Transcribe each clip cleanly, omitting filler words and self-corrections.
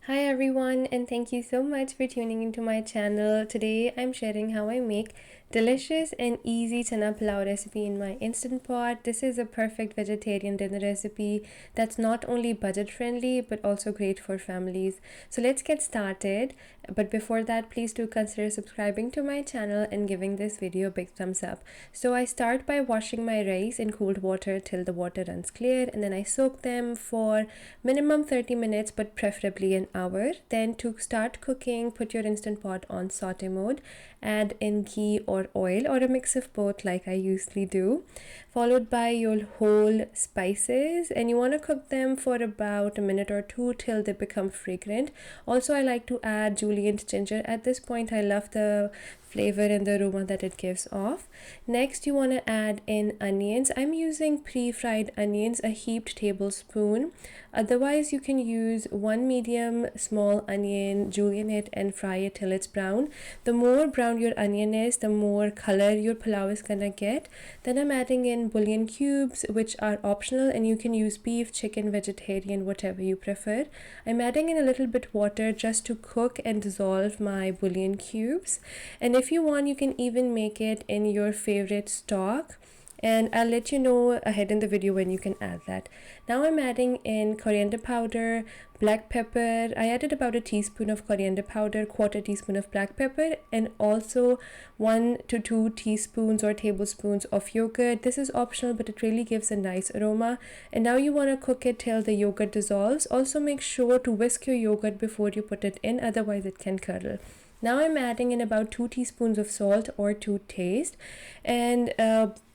Hi everyone, and thank you so much for tuning into my channel. Today I'm sharing how I make delicious and easy Channa Pilaf recipe in my Instant Pot. This is a perfect vegetarian dinner recipe that's not only budget friendly but also great for families. So let's get started. But before that, please do consider subscribing to my channel and giving this video a big thumbs up. So I start by washing my rice in cold water till the water runs clear, and then I soak them for minimum 30 minutes but preferably an hour. Then to start cooking, put your Instant Pot on saute mode, add in ghee or oil or a mix of both like I usually do, followed by your whole spices, and you want to cook them for about a minute or two till they become fragrant. Also, I like to add julienne ginger at this point. I love the flavor and the aroma that it gives off. Next, you want to add in onions. I'm using pre-fried onions, a heaped tablespoon. Otherwise, you can use one medium small onion, julienne it and fry it till it's brown. The more brown your onion is, the more color your pulao is gonna get. Then I'm adding in bouillon cubes, which are optional, and you can use beef, chicken, vegetarian, whatever you prefer. I'm adding in a little bit water just to cook and dissolve my bouillon cubes. And if you want, you can even make it in your favorite stock, and I'll let you know ahead in the video when you can add that. Now I'm adding in coriander powder, black pepper. I added about a teaspoon of coriander powder, quarter teaspoon of black pepper, and also 1 to 2 teaspoons or tablespoons of yogurt. This is optional, but it really gives a nice aroma. And now you want to cook it till the yogurt dissolves. Also make sure to whisk your yogurt before you put it in, otherwise it can curdle. Now I'm adding in about 2 teaspoons of salt or to taste, and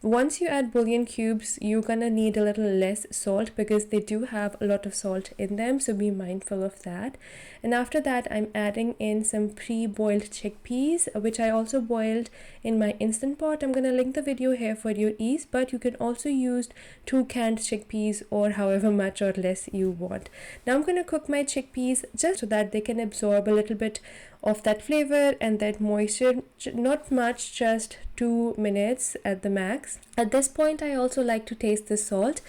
once you add bouillon cubes, you're gonna need a little less salt because they do have a lot of salt in them, so be mindful of that. And after that, I'm adding in some pre-boiled chickpeas, which I also boiled in my Instant Pot. I'm gonna link the video here for your ease, but you can also use 2 canned chickpeas or however much or less you want. Now I'm gonna cook my chickpeas just so that they can absorb a little bit of that flavor and that moisture. Not much, just 2 minutes at the max. At this point, I also like to taste the salt,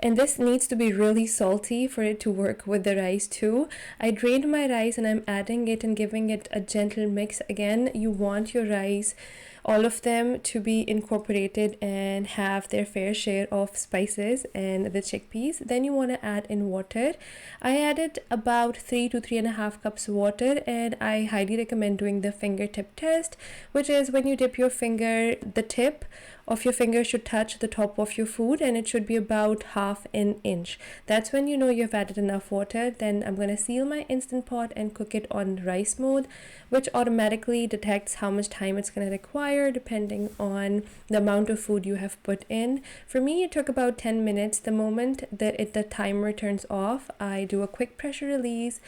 and this needs to be really salty for it to work with the rice too. I drained my rice and I'm adding it and giving it a gentle mix. Again, you want your rice, all of them, to be incorporated and have their fair share of spices and the chickpeas. Then you want to add in water. I added about 3 to 3.5 cups of water, and I highly recommend doing the fingertip test, which is when you dip your finger, the tip of your finger should touch the top of your food, and it should be about half an inch. That's when you know you've added enough water. Then I'm going to seal my Instant Pot and cook it on rice mode, which automatically detects how much time it's going to require depending on the amount of food you have put in. For me, it took about 10 minutes. The moment that the timer turns off, I do a quick pressure release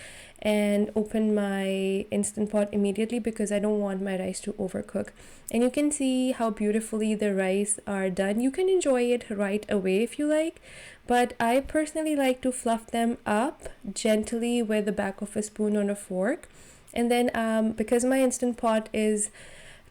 and open my Instant Pot immediately because I don't want my rice to overcook. And you can see how beautifully the rice are done. You can enjoy it right away if you like, but I personally like to fluff them up gently with the back of a spoon or a fork. And then because my Instant Pot is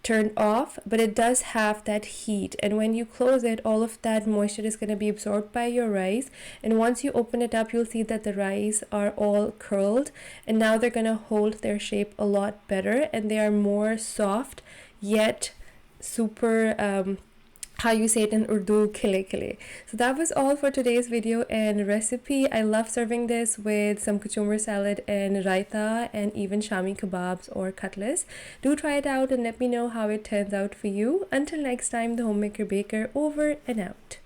turned off, but it does have that heat, and when you close it, all of that moisture is going to be absorbed by your rice, and once you open it up, you'll see that the rice are all curled, and now they're going to hold their shape a lot better, and they are more soft yet super how you say it in Urdu, kile kile. So that was all for today's video and recipe. I love serving this with some cucumber salad and raita and even shami kebabs or cutlets. Do try it out and let me know how it turns out for you. Until next time, the homemaker baker over and out.